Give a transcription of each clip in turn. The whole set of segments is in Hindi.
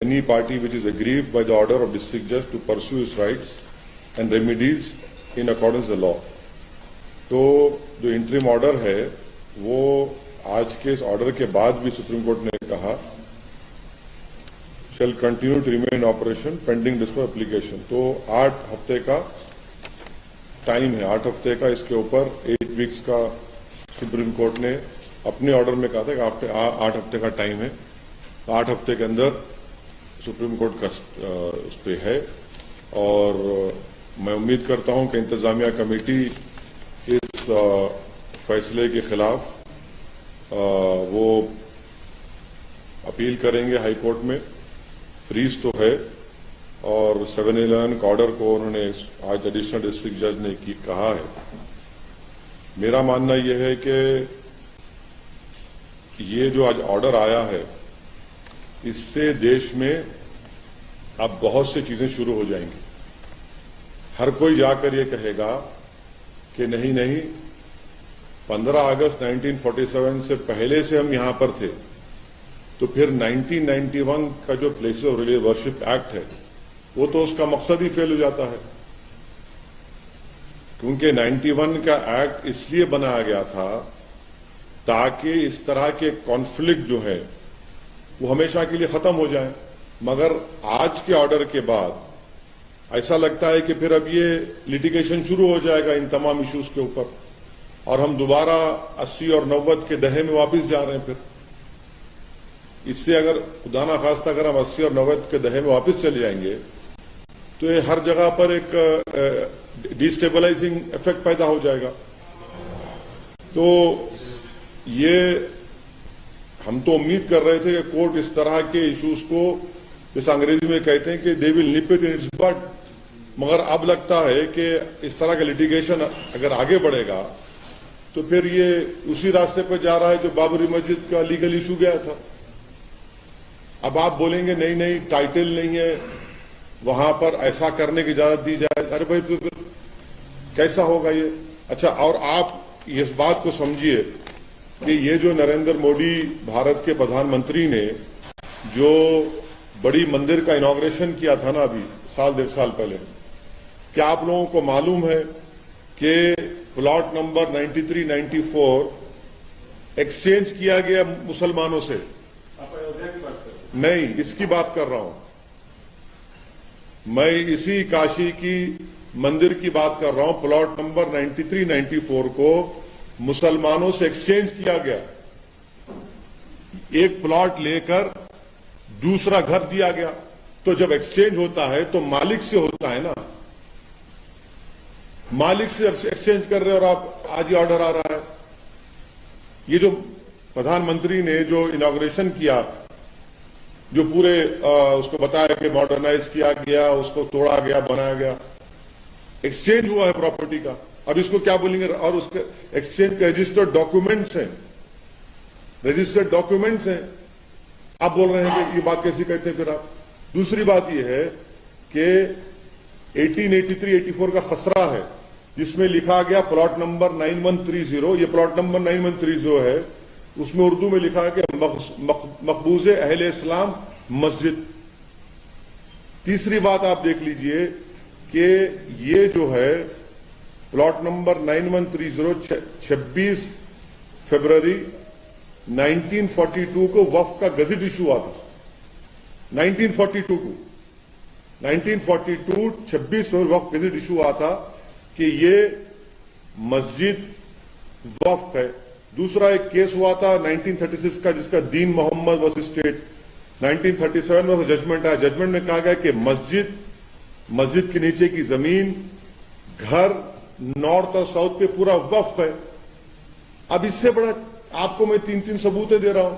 any party which is aggrieved by the order of district judge to pursue its rights and remedies in accordance with the law. तो जो इंटरिम ऑर्डर है वो आज के इस ऑर्डर के बाद भी सुप्रीम कोर्ट ने कहा shall continue to remain in operation pending dispose application. तो 8 हफ्ते का टाइम है, 8 हफ्ते का इसके ऊपर 8 वीक्स का सुप्रीम कोर्ट ने अपने ऑर्डर में कहा था कि 8 हफ्ते का टाइम है, 8 हफ्ते के अंदर सुप्रीम कोर्ट का उस पर है। और मैं उम्मीद करता हूं कि इंतजामिया कमेटी इस फैसले के खिलाफ वो अपील करेंगे हाई कोर्ट में। फ्रीज तो है और 711 ऑर्डर को उन्होंने आज एडिशनल डिस्ट्रिक्ट जज ने कहा है। मेरा मानना यह है कि ये जो आज ऑर्डर आया है इससे देश में अब बहुत सी चीजें शुरू हो जाएंगी। हर कोई जाकर ये कहेगा कि नहीं नहीं 15 अगस्त 1947 से पहले से हम यहां पर थे, तो फिर 1991 का जो places of religious worship act है वो तो उसका मकसद ही फेल हो जाता है, क्योंकि 91 का एक्ट इसलिए बनाया गया था ताकि इस तरह के कॉन्फ्लिक्ट जो है वो हमेशा के लिए खत्म हो जाए। मगर आज के ऑर्डर के बाद ऐसा लगता है कि फिर अब ये लिटिगेशन शुरू हो जाएगा इन तमाम इश्यूज के ऊपर और हम दोबारा 80 और 90 के दहे में वापस जा रहे हैं। फिर इससे अगर खुदा ना खास्ता अगर हम 80 और 90 के दहे में वापस चले जाएंगे तो ये हर जगह पर एक डिस्टेबलाइजिंग इफेक्ट पैदा हो जाएगा। तो ये हम तो उम्मीद कर रहे थे कि कोर्ट इस तरह के इश्यूज को, जैसे अंग्रेजी में कहते हैं कि they will nip it in its bud, मगर अब लगता है कि इस तरह का लिटिगेशन अगर आगे बढ़ेगा तो फिर ये उसी रास्ते पर जा रहा है जो बाबरी मस्जिद का लीगल इशू गया था। अब आप बोलेंगे नहीं नहीं टाइटल नहीं है, वहां पर ऐसा करने की इजाजत दी जाए। अरे भाई फिर कैसा होगा ये? अच्छा, और आप इस बात को समझिए कि ये जो नरेंद्र मोदी भारत के प्रधानमंत्री ने जो बड़ी मंदिर का इनॉग्रेशन किया था ना अभी साल 1.5 साल पहले, क्या आप लोगों को मालूम है कि प्लॉट नंबर 93-94 एक्सचेंज किया गया मुसलमानों से? नहीं, इसकी बात कर रहा हूं मैं, इसी काशी की मंदिर की बात कर रहा हूं। प्लॉट नंबर 93-94 को मुसलमानों से एक्सचेंज किया गया। एक प्लॉट लेकर दूसरा घर दिया गया। तो जब एक्सचेंज होता है तो मालिक से होता है ना, मालिक से एक्सचेंज कर रहे और आप आज ही ऑर्डर आ रहा है। ये जो प्रधानमंत्री ने जो इनॉग्रेशन किया, जो पूरे उसको बताया कि मॉडर्नाइज किया गया, उसको तोड़ा गया, बनाया गया, एक्सचेंज हुआ है प्रॉपर्टी का। अब इसको क्या बोलेंगे? और उसके एक्सचेंज के रजिस्टर्ड डॉक्यूमेंट्स हैं, रजिस्टर्ड डॉक्यूमेंट्स हैं। आप बोल रहे हैं कि ये बात कैसी कहते हैं फिर आप? दूसरी बात यह है कि 1883-84 का खसरा है जिसमें लिखा गया प्लॉट नंबर 9130, ये प्लॉट नंबर 9130 है, उसमें उर्दू में लिखा है कि मकबूज अहले इस्लाम मस्जिद। तीसरी बात आप देख लीजिए कि ये जो है प्लॉट नंबर 9130 26 फरवरी 1942 को वक्फ का गजट इशू हुआ था। 1942 को 1942 26 फरवरी वक्फ गजट इशू हुआ था कि ये मस्जिद वक्फ है। दूसरा एक केस हुआ था 1936 का जिसका दीन मोहम्मद वर्सेस स्टेट, 1937 में जजमेंट आया। जजमेंट में कहा गया कि मस्जिद के नीचे की जमीन, घर, नॉर्थ और साउथ पे पूरा वक्फ है। अब इससे बड़ा आपको मैं 3-3 सबूतें दे रहा हूं।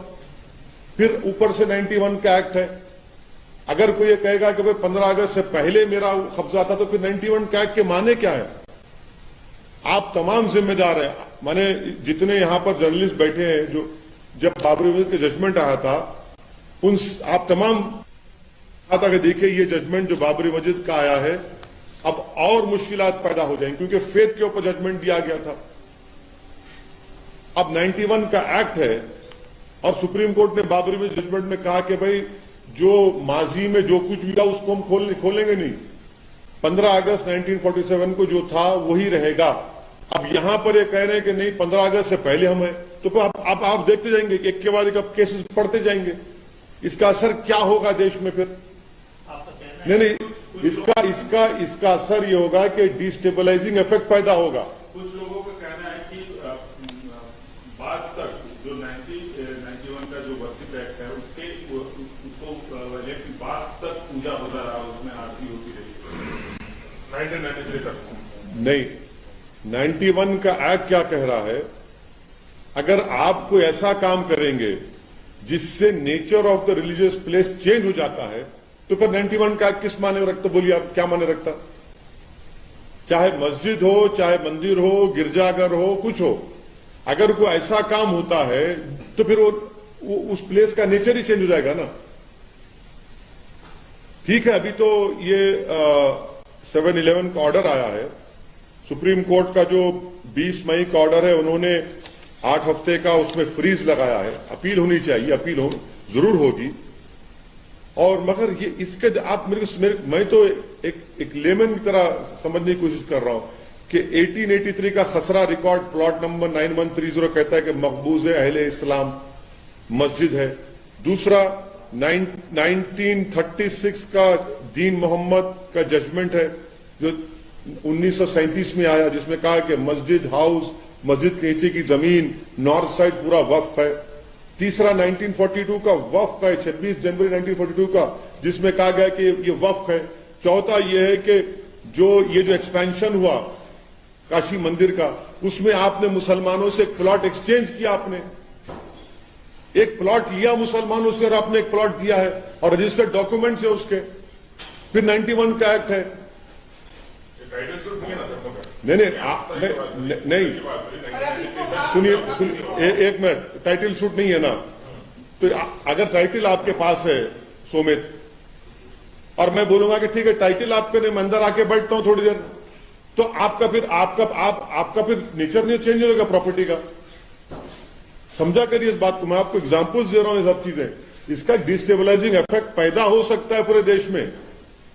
फिर ऊपर से 91 का एक्ट है। अगर कोई ये कहेगा कि भाई 15 अगस्त से पहले मेरा कब्जा था, तो फिर 91 का एक्ट के माने क्या है? आप तमाम जिम्मेदार हैं। माने जितने यहां पर जर्नलिस्ट बैठे हैं, जो जब बाबरी मस्जिद का जजमेंट आया था, उन आप तमाम था कि देखिए ये जजमेंट जो बाबरी मस्जिद का आया है, अब और मुश्किलात पैदा हो जाएंगी क्योंकि फेथ के ऊपर जजमेंट दिया गया था। अब 91 का एक्ट है और सुप्रीम कोर्ट ने बाबरी मस्जिद जजमेंट में कहा कि भाई जो माजी में जो कुछ भी था उसको हम खोलेंगे नहीं। 15 अगस्त 1947 को जो था वही रहेगा। अब यहां पर ये कह रहे हैं कि नहीं 15 अगस्त से पहले हम है, तो फिर आप देखते जाएंगे कि एक के बाद एक अब केसेस पढ़ते जाएंगे। इसका असर क्या होगा देश में फिर? नहीं, इसका असर ये होगा कि डिस्टेबलाइजिंग इफेक्ट पैदा होगा। कुछ लोगों का कहना है कि बाद तक जो 91 का जो वर्षिप एक्ट है उसको इलेक्शन बाद तक पूजा होता रहा, उसमें आरती होती रही 1993 तक। नहीं, 91 का एक्ट क्या कह रहा है? अगर आप कोई ऐसा काम करेंगे जिससे nature of the religious place change हो जाता है तो फिर 91 का एक्ट किस माने रखता? बोलिए आप क्या माने रखता? चाहे मस्जिद हो, चाहे मंदिर हो, गिरजाघर हो, कुछ हो, अगर कोई ऐसा काम होता है तो फिर वो उस प्लेस का नेचर ही चेंज हो जाएगा ना। ठीक है, अभी तो ये 7/11 का ऑर्डर आया है, सुप्रीम कोर्ट का जो 20 मई का ऑर्डर है, उन्होंने 8 हफ्ते का उसमें फ्रीज लगाया है। अपील होनी चाहिए, अपील हो जरूर होगी। और मगर ये इसके आप मैं तो एक लेमन की तरह समझने की कोशिश कर रहा हूं कि 1883 का खसरा रिकॉर्ड प्लॉट नंबर 9130 कहता है कि मकबूज अहले इस्लाम मस्जिद है। दूसरा 1936 का दीन मोहम्मद का जजमेंट है जो 1937 में आया, जिसमें कहा कि मस्जिद हाउस, मस्जिद के नीचे की जमीन, नॉर्थ साइड पूरा वक्फ है। तीसरा 1942 का वक्फ है, 26 जनवरी 1942 का, जिसमें कहा गया कि ये वक्फ है। चौथा ये है कि ये जो एक्सपेंशन हुआ काशी मंदिर का, उसमें आपने मुसलमानों से एक प्लॉट एक्सचेंज किया, आपने एक प्लॉट लिया मुसलमानों से और आपने एक प्लॉट दिया है और रजिस्टर्ड डॉक्यूमेंट्स है उसके। फिर 91 का एक्ट है। नहीं, सुनिए एक मिनट, टाइटल सूट नहीं है ना। तो अगर टाइटल आपके पास है सोमित, और मैं बोलूंगा कि ठीक है टाइटल आपके नहीं, मैं अंदर आके बैठता हूं थोड़ी देर, तो आपका फिर नेचर नहीं चेंज होगा प्रॉपर्टी का। समझा करिए इस बात को, मैं आपको एग्जांपल्स दे रहा हूं, ये सब चीजें। इसका डिस्टेबलाइजिंग इफेक्ट पैदा हो सकता है पूरे देश में।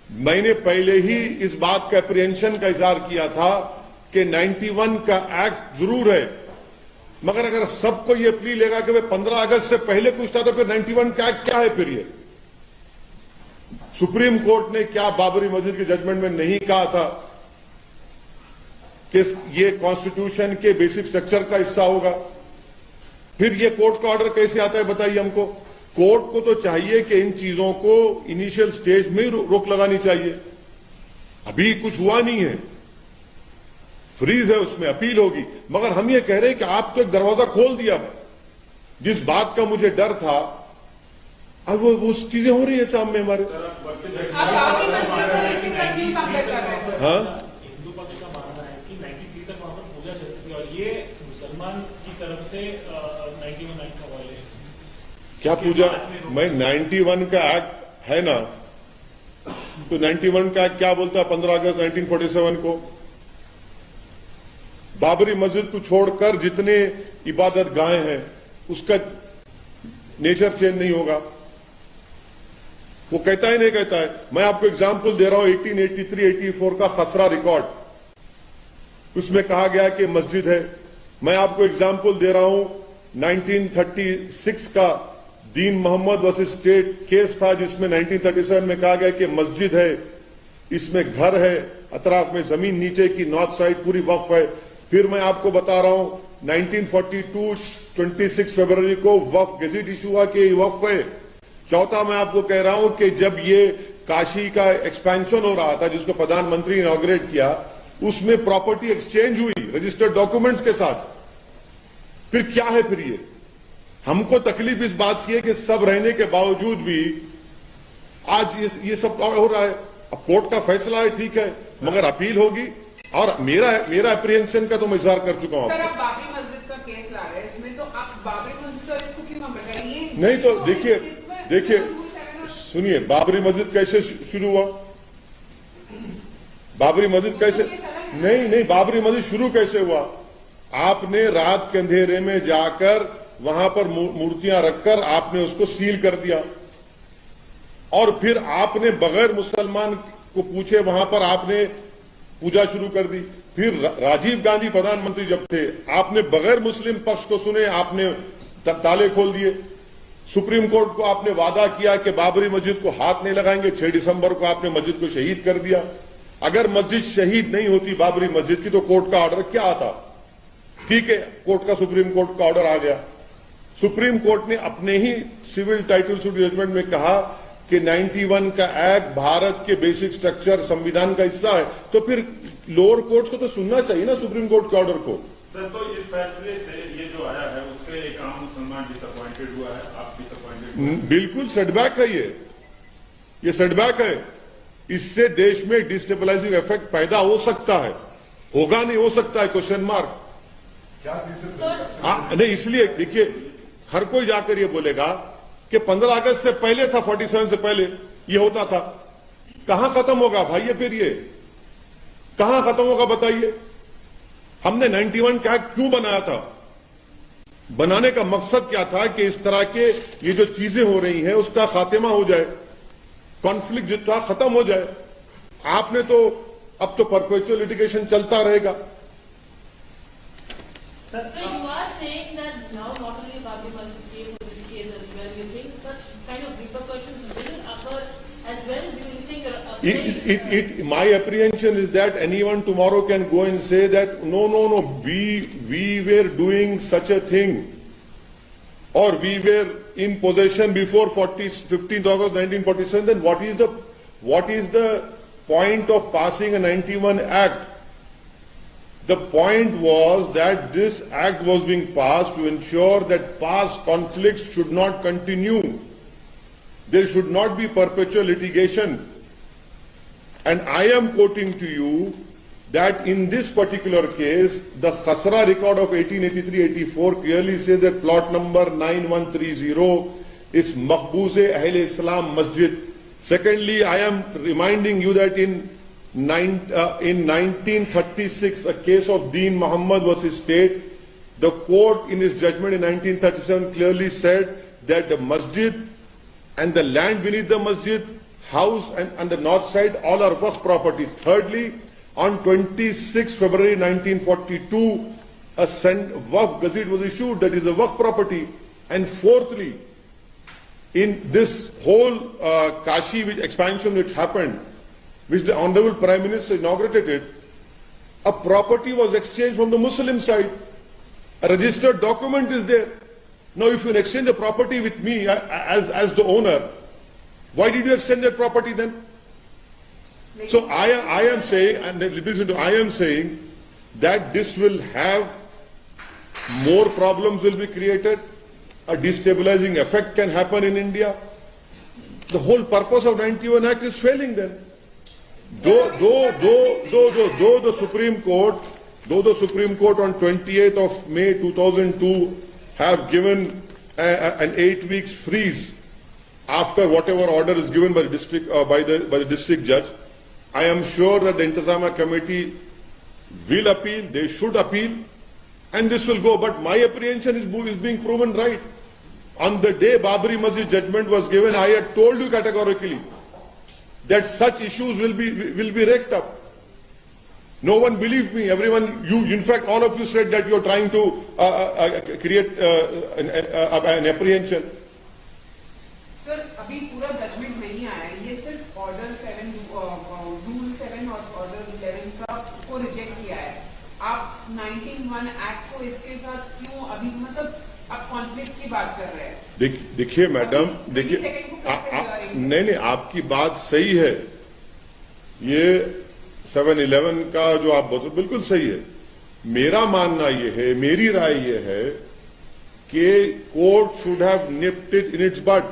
मैंने पहले ही इस बात का अप्रीहेंशन का इजहार किया था कि 91 का एक्ट जरूर है, मगर अगर सबको ये प्ली लेगा कि 15 अगस्त से पहले कुछ था तो फिर 91 का एक्ट क्या है? फिर ये सुप्रीम कोर्ट ने क्या बाबरी मस्जिद के जजमेंट में नहीं कहा था कि ये कॉन्स्टिट्यूशन के बेसिक स्ट्रक्चर का हिस्सा होगा? फिर ये कोर्ट का ऑर्डर कैसे आता है बताइए हमको? कोर्ट को तो चाहिए कि इन चीजों को इनिशियल स्टेज में ही रोक लगानी चाहिए। अभी कुछ हुआ नहीं है, फ्रीज है, उसमें अपील होगी। मगर हम ये कह रहे हैं कि आप तो एक दरवाजा खोल दिया। जिस बात का मुझे डर था, अब वो चीजें हो रही है सामने हमारे। हाँ, हिंदू पक्ष का मानना है कि 93 तक वहां पर पूजा चलती है और ये मुसलमान की तरफ से 91 एक्ट का वाले क्या पूजा? मैं 91 का एक्ट है ना, तो 91 का एक्ट क्या बोलता है? 15 अगस्त 1947 को बाबरी मस्जिद को छोड़कर जितने इबादत गाहें हैं उसका नेचर चेंज नहीं होगा। वो कहता ही नहीं कहता है। मैं आपको एग्जाम्पल दे रहा हूं 1883-84 का खसरा रिकॉर्ड, उसमें कहा गया कि मस्जिद है। मैं आपको एग्जाम्पल दे रहा हूं 1936 का दीन मोहम्मद वर्सेस स्टेट केस था, जिसमें 1937 में कहा गया कि मस्जिद है, इसमें घर है, अतराफ में जमीन नीचे की नॉर्थ साइड पूरी वक्फ है। फिर मैं आपको बता रहा हूं 1942 26 फरवरी को वक्फ गेजेट इशू हुआ कि वक्फ है। चौथा मैं आपको कह रहा हूं कि जब ये काशी का एक्सपेंशन हो रहा था जिसको प्रधानमंत्री इनॉग्रेट किया, उसमें प्रॉपर्टी एक्सचेंज हुई रजिस्टर्ड डॉक्यूमेंट्स के साथ। फिर क्या है? फिर ये हमको तकलीफ इस बात की है कि सब रहने के बावजूद भी आज ये सब हो रहा है। अब कोर्ट का फैसला है, ठीक है, मगर अपील होगी। और मेरा अप्रीहेंशन का तो मैं इजहार कर चुका हूं। सर, आप बाबरी मस्जिद का केस ला रहे हैं, इसमें तो आप बाबरी मस्जिद और इसको क्यों बताइए? नहीं तो देखिए सुनिए, बाबरी मस्जिद कैसे शुरू हुआ? बाबरी मस्जिद कैसे नहीं, बाबरी मस्जिद शुरू कैसे हुआ? आपने रात के अंधेरे में जाकर वहां पर मूर्तियां रखकर आपने उसको सील कर दिया। और फिर आपने बगैर मुसलमान को पूछे वहां पर आपने पूजा शुरू कर दी। फिर राजीव गांधी प्रधानमंत्री जब थे, आपने बगैर मुस्लिम पक्ष को सुने आपने ताले खोल दिए। सुप्रीम कोर्ट को आपने वादा किया कि बाबरी मस्जिद को हाथ नहीं लगाएंगे। 6 दिसंबर को आपने मस्जिद को शहीद कर दिया। अगर मस्जिद शहीद नहीं होती बाबरी मस्जिद की तो कोर्ट का ऑर्डर क्या आता? ठीक है, कोर्ट का सुप्रीम कोर्ट का ऑर्डर आ गया। सुप्रीम कोर्ट ने अपने ही सिविल टाइटल सूट जजमेंट में कहा कि 91 का एक्ट भारत के बेसिक स्ट्रक्चर संविधान का हिस्सा है। तो फिर लोअर कोर्ट को तो सुनना चाहिए ना सुप्रीम कोर्ट के ऑर्डर को। सर, तो इस फैसले से ये जो आया है उससे एक आम मुसलमान डिसअपॉइंटेड हुआ है, आप डिसअपॉइंटेड हुए हैं? बिल्कुल सेटबैक है ये सेटबैक है। इससे देश में डिस्टेबलाइजिंग इफेक्ट पैदा हो सकता है, होगा नहीं हो सकता है, क्वेश्चन मार्क। नहीं, इसलिए देखिए हर कोई जाकर ये बोलेगा कि 15 अगस्त से पहले था, 47 से पहले ये होता था। कहां खत्म होगा भाई ये? फिर ये कहां खत्म होगा बताइए? हमने 91 का एक्ट क्यों बनाया था? बनाने का मकसद क्या था कि इस तरह के ये जो चीजें हो रही हैं उसका खात्मा हो जाए, कॉन्फ्लिक्ट जितना खत्म हो जाए। आपने तो अब तो परपेचुअल लिटिगेशन चलता रहेगा। So you are saying that now not only Babri Masjid case or this case as well, you're saying such kind of repercussions will occur as well. You're saying My apprehension is that anyone tomorrow can go and say that no, we were doing such a thing, or we were in possession before 15th August 1947. Then what is the point of passing a 91 Act? The point was that this act was being passed to ensure that past conflicts should not continue. There should not be perpetual litigation. And I am quoting to you that in this particular case, the Khasra record of 1883-84 clearly says that plot number 9130 is Maqbooze Ahl Islam Masjid. Secondly, I am reminding you that in 1936, a case of Deen Muhammad versus State, the court in its judgment in 1937 clearly said that the masjid and the land beneath the masjid, house and the north side, all are waqf property. Thirdly, on 26 February 1942, a waqf gazette was issued that is a waqf property. And fourthly, in this whole Kashi expansion which happened, which the Honorable Prime Minister inaugurated, a property was exchanged from the Muslim side. A registered document is there. Now, if you exchange a property with me as the owner, why did you exchange that property then? So I am saying, and listen to, I am saying that this will have more problems will be created. A destabilizing effect can happen in India. The whole purpose of 91 Act is failing then. Though the Supreme Court on 28th of May 2002 have given an 8 weeks freeze after whatever order is given by the district by the district judge, I am sure that the Intizamiya committee will appeal. They should appeal, and this will go. But my apprehension is being proven right. On the day Babri Masjid judgment was given, I had told you categorically that such issues will be raked up. No one believed me. Everyone, in fact, all of you said that you are trying to create an apprehension. Sir, अभी पूरा जजमेंट नहीं आया है, ये सिर्फ ऑर्डर 7 रूल 7 और ऑर्डर 11 का को रिजेक्ट किया है। आप 91 एक्ट को इसके साथ क्यों अभी मतलब आप कॉन्फ्लिक्ट की बात कर रहे हैं? देखिए मैडम, देखिए नहीं, आपकी बात सही है। ये 7-11 का जो आप बोलते बिल्कुल सही है। मेरा मानना ये है, मेरी राय ये है कि court should have nipped it in its bud.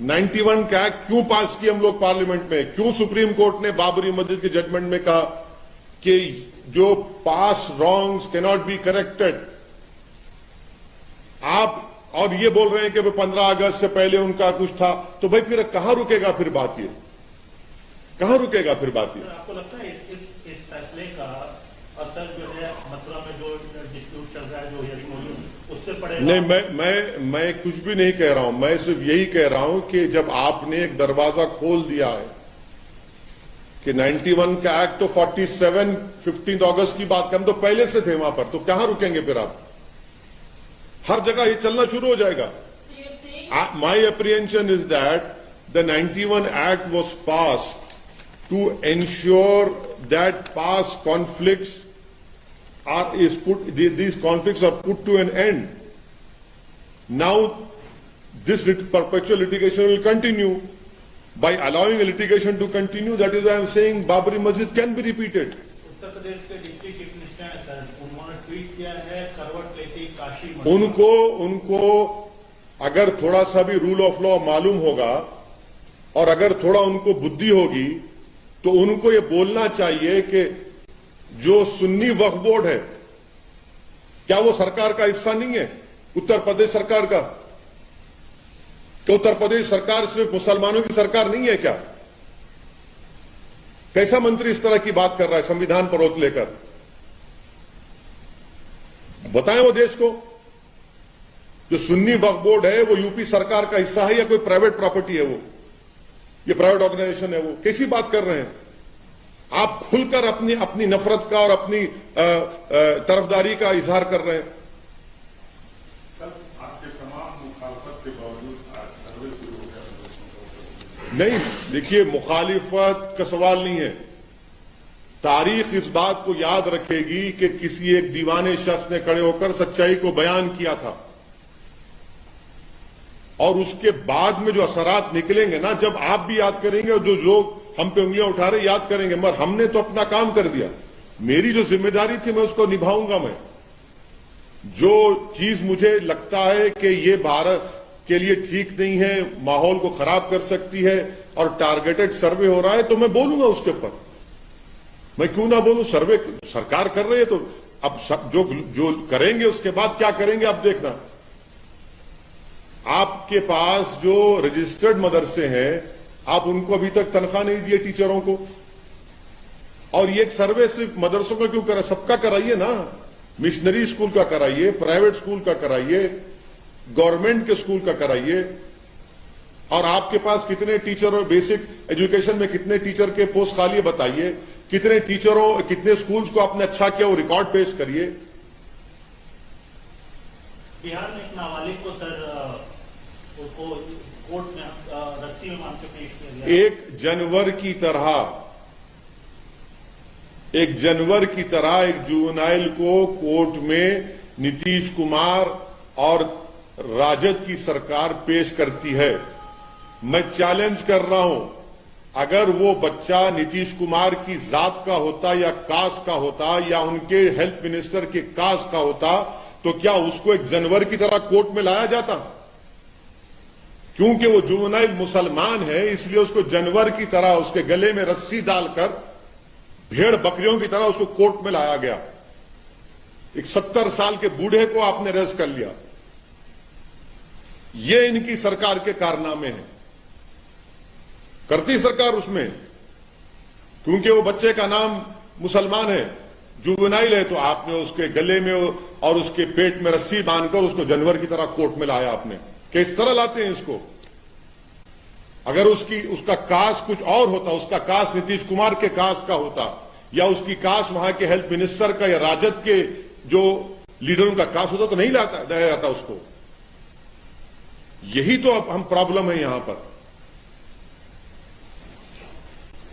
91 का एक्ट क्यों पास किए हम लोग पार्लियामेंट में? क्यों सुप्रीम कोर्ट ने बाबरी मस्जिद के जजमेंट में कहा कि जो past wrongs can not be corrected? आप और ये बोल रहे हैं कि 15 अगस्त से पहले उनका कुछ था, तो भाई फिर कहां रुकेगा फिर बात ये? कहां रुकेगा फिर बात ये? आपको लगता है इस फैसले का असर जो है मथुरा में जो डिस्प्यूट चल रहा है, जो हियरिंग हो रही है, उससे पड़ेगा? नहीं, मैं कुछ भी नहीं कह रहा हूं। मैं सिर्फ यही कह रहा हूं कि जब आपने एक दरवाजा खोल दिया है कि 91 का एक्ट तो 47 15 अगस्त की बात कर, हम तो पहले से थे वहां पर, तो कहां रुकेंगे फिर आप? हर जगह ये चलना शुरू हो जाएगा। So you're saying My apprehension is that the 91 Act was passed to ensure that past conflicts these conflicts are put to an end. Now, this perpetual litigation will continue. By allowing a litigation to continue, that is why I am saying Babri Masjid can be repeated. Uttar Pradesh के डिप्टी चीफ मिनिस्टर हैं सर, उन्होंने ट्वीट किया है करवट लेती काशी मस्जिद। उनको अगर थोड़ा सा भी रूल ऑफ लॉ मालूम होगा और अगर थोड़ा उनको बुद्धि होगी तो उनको ये बोलना चाहिए कि जो सुन्नी वक्फ बोर्ड है, क्या वो सरकार का हिस्सा नहीं है? उत्तर प्रदेश सरकार का? तो उत्तर प्रदेश सरकार सिर्फ मुसलमानों की सरकार नहीं है क्या? कैसा मंत्री इस तरह की बात कर रहा है संविधान पर रोक लेकर? बताएं वो देश को। जो सुन्नी वक्फ बोर्ड है वो यूपी सरकार का हिस्सा है या कोई प्राइवेट प्रॉपर्टी है? वो ये प्राइवेट ऑर्गेनाइजेशन है? वो कैसी बात कर रहे हैं आप? खुलकर अपनी नफरत का और अपनी तरफदारी का इजहार कर रहे हैं। कल आपके तमाम मुखालफत के बावजूद आज सर्वे शुरू हो गया। नहीं, देखिए, मुखालिफत का सवाल नहीं है। तारीख इस बात को याद रखेगी कि किसी एक दीवाने शख्स ने खड़े होकर सच्चाई को बयान किया था और उसके बाद में जो असरात निकलेंगे ना, जब आप भी याद करेंगे और जो लोग हम पे उंगलियां उठा रहे याद करेंगे। मगर हमने तो अपना काम कर दिया। मेरी जो जिम्मेदारी थी मैं उसको निभाऊंगा। मैं जो चीज मुझे लगता है कि ये भारत के लिए ठीक नहीं है, माहौल को खराब कर सकती है और टारगेटेड सर्वे हो रहा है, तो मैं बोलूंगा उसके ऊपर। मैं क्यों ना बोलूं? सर्वे सरकार कर रही है तो अब जो करेंगे उसके बाद क्या करेंगे आप देखना। आपके पास जो रजिस्टर्ड मदरसे हैं, आप उनको अभी तक तनख्वाह नहीं दिए टीचरों को, और ये एक सर्वे सिर्फ मदरसों का क्यों करा? सबका कराइए ना। मिशनरी स्कूल का कराइए, प्राइवेट स्कूल का कराइए, गवर्नमेंट के स्कूल का कराइए। और आपके पास कितने टीचर और बेसिक एजुकेशन में कितने टीचर के पोस्ट खाली है बताइए। कितने टीचरों, कितने स्कूल्स को आपने अच्छा किया वो रिकॉर्ड पेश करिए। बिहार में एक नाबालिग को सर उसको कोर्ट में रस्सी में बांध के पेश किया गया। 1 जनवरी की तरह एक जुवेनाइल को कोर्ट में नीतीश कुमार और राजद की सरकार पेश करती है। मैं चैलेंज कर रहा हूं, अगर वो बच्चा नीतीश कुमार की जात का होता या कास्ट का होता या उनके हेल्थ मिनिस्टर के कास्ट का होता, तो क्या उसको 1 जनवरी की तरह कोर्ट में लाया जाता? क्योंकि वो जुवेनाइल मुसलमान है, इसलिए उसको जनवरी की तरह उसके गले में रस्सी डालकर भेड़ बकरियों की तरह उसको कोर्ट में लाया गया। एक 70 साल के बूढ़े को आपने अरेस्ट कर लिया। ये इनकी सरकार के कारनामे हैं। करती सरकार उसमें, क्योंकि वो बच्चे का नाम मुसलमान है, जुवेनाइल है, तो आपने उसके गले में और उसके पेट में रस्सी बांधकर उसको जानवर की तरह कोर्ट में लाया आपने। किस तरह लाते हैं इसको? अगर उसका कास्ट कुछ और होता, उसका कास्ट नीतीश कुमार के कास्ट का होता या उसकी कास्ट वहां के हेल्थ मिनिस्टर का या राजद के जो लीडरों का कास्ट होता तो नहीं लाया जाता उसको। यही तो अब हम प्रॉब्लम है यहां पर।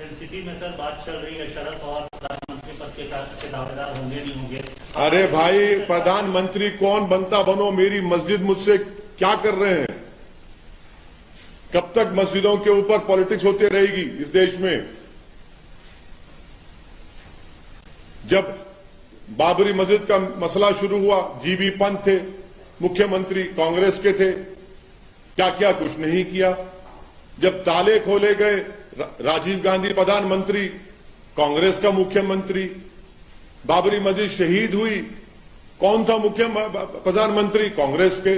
एनसीपी में सर बात चल रही है, शरद पवार प्रधानमंत्री पद के दावेदार होंगे नहीं होंगे? अरे भाई, प्रधानमंत्री कौन बनता बनो, मेरी मस्जिद मुझसे क्या कर रहे हैं? कब तक मस्जिदों के ऊपर पॉलिटिक्स होती रहेगी इस देश में? जब बाबरी मस्जिद का मसला शुरू हुआ, जीबी पंत थे मुख्यमंत्री, कांग्रेस के थे, क्या क्या कुछ नहीं किया। जब ताले खोले गए, राजीव गांधी प्रधानमंत्री, कांग्रेस का मुख्यमंत्री। बाबरी मस्जिद शहीद हुई, कौन था मुख्य प्रधानमंत्री? कांग्रेस के।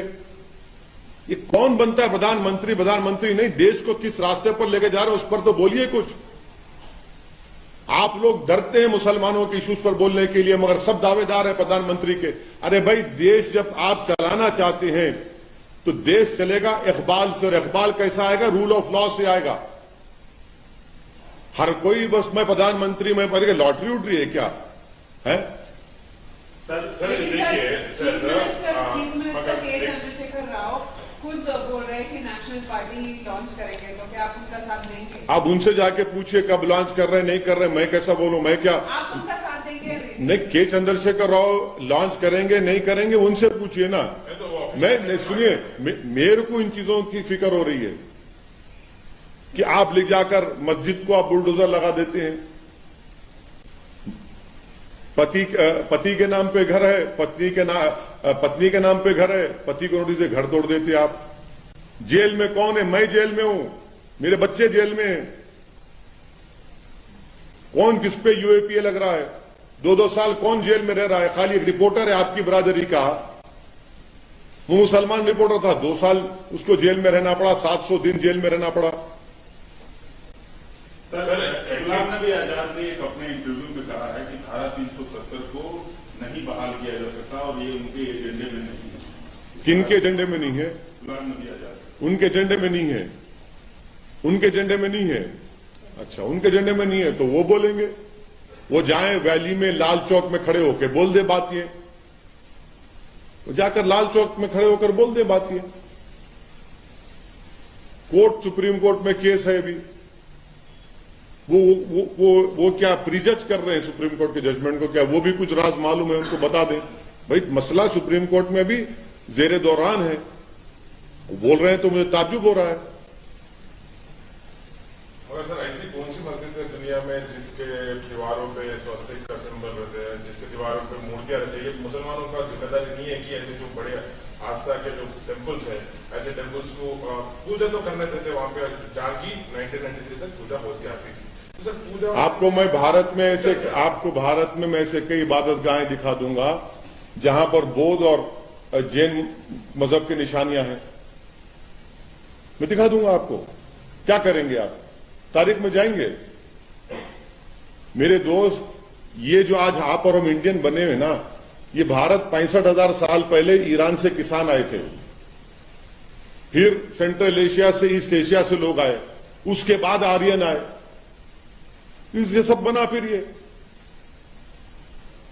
ये कौन बनता है प्रधानमंत्री? प्रधानमंत्री नहीं, देश को किस रास्ते पर लेके जा रहे हो उस पर तो बोलिए कुछ। आप लोग डरते हैं मुसलमानों के इश्यूज पर बोलने के लिए, मगर सब दावेदार हैं प्रधानमंत्री के। अरे भाई, देश जब आप चलाना चाहते हैं तो देश चलेगा इकबाल से, और इकबाल कैसा आएगा? रूल ऑफ लॉ से आएगा। हर कोई बस मैं प्रधानमंत्री, मैं पर लॉटरी उठ रही है क्या है? सर लेकिन देखिए चीफ सर, मिनिस्टर के चंद्रशेखर राव खुद बोल रहे हैं कि नेशनल पार्टी लॉन्च करेंगे, तो क्या आप उनका साथ देंगे? आप उनसे जाके पूछिए कब लॉन्च कर रहे हैं, नहीं कर रहे, मैं कैसा बोलूं? मैं क्या, आप उनका साथ देंगे? नहीं, के चंद्रशेखर राव लॉन्च करेंगे नहीं करेंगे उनसे पूछिए ना। मैं सुनिए, मेरे को इन चीजों की फिक्र हो रही है कि आप ले जाकर मस्जिद को आप बुलडोजर लगा देते हैं। पति के नाम पे घर है, पत्नी के नाम पे घर है, पति को नोटिस से घर तोड़ देते आप। जेल में कौन है? मैं जेल में हूं, मेरे बच्चे जेल में हैं। कौन किस पे यूएपीए लग रहा है? 2-2 साल कौन जेल में रह रहा है? खाली एक रिपोर्टर है आपकी बरादरी का, वो मुसलमान रिपोर्टर था, 2 साल उसको जेल में रहना पड़ा, 700 दिन जेल में रहना पड़ा। सर गुलाम नबी आजाद ने एक अपने इंटरव्यू में कहा है कि धारा 370 को नहीं बहाल किया जा सकता और ये उनके एजेंडे में नहीं है। किनके एजेंडे में नहीं है? गुलाम नबी आजाद उनके एजेंडे में नहीं है, उनके एजेंडे में नहीं है। अच्छा, उनके एजेंडे में नहीं है तो वो बोलेंगे, वो जाएं वैली में लाल चौक में खड़े होकर बोल दे बात ये, वो जाकर लाल चौक में खड़े होकर बोल दे बात ये। कोर्ट, सुप्रीम कोर्ट में केस है अभी, वो क्या प्रीजज कर रहे हैं सुप्रीम कोर्ट के जजमेंट को? क्या वो भी कुछ राज मालूम है? उनको बता दें भाई, मसला सुप्रीम कोर्ट में भी जेरे दौरान है। बोल रहे हैं तो मुझे ताज्जुब हो रहा है। मगर सर, ऐसी कौन सी मस्जिद है दुनिया में जिसके दीवारों पे स्वस्तिक का सिंबल रहते हैं, जिसके दीवारों पे मूर्तियां रहती है? ये मुसलमानों का जिम्मेदारी नहीं है कि ऐसे जो बड़े आस्था के जो टेम्पल्स है, ऐसे टेम्पल्स को पूजा तो करने देते वहां पे, जहाँ की 1993 तक पूजा होती आती थी। तो सर पूजा आपको भारत में मैं ऐसे कई इबादत गाहें दिखा दूंगा जहां पर बौद्ध और जैन मजहब की निशानियां हैं, मैं दिखा दूंगा आपको। क्या करेंगे आप? तारीख में जाएंगे? मेरे दोस्त, ये जो आज आप और हम इंडियन बने हुए ना, ये भारत 65,000 साल पहले ईरान से किसान आए थे, फिर सेंट्रल एशिया से, ईस्ट एशिया से लोग आए, उसके बाद आर्यन आए, ये सब बना। फिर ये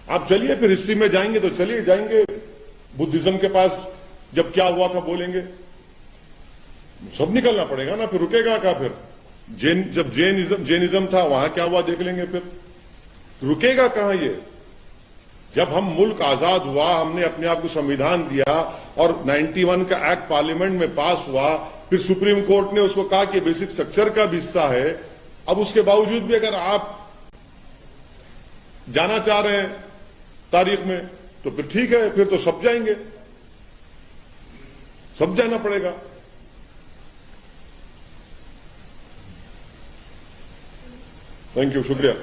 आप चलिए, फिर हिस्ट्री में जाएंगे तो चलिए, जाएंगे बुद्धिज्म के पास, जब क्या हुआ था बोलेंगे, सब निकलना पड़ेगा ना, फिर रुकेगा क्या? फिर जब जैनिज्म था वहां क्या हुआ देख लेंगे, फिर रुकेगा कहां ये? जब हम मुल्क आजाद हुआ, हमने अपने आप को संविधान दिया और 91 का एक्ट पार्लियामेंट में पास हुआ, फिर सुप्रीम कोर्ट ने उसको कहा कि बेसिक स्ट्रक्चर का भी हिस्सा है। अब उसके बावजूद भी अगर आप जाना चाह रहे हैं तारीख में तो फिर ठीक है, फिर तो सब जाएंगे, सब जाना पड़ेगा। थैंक यू, शुक्रिया।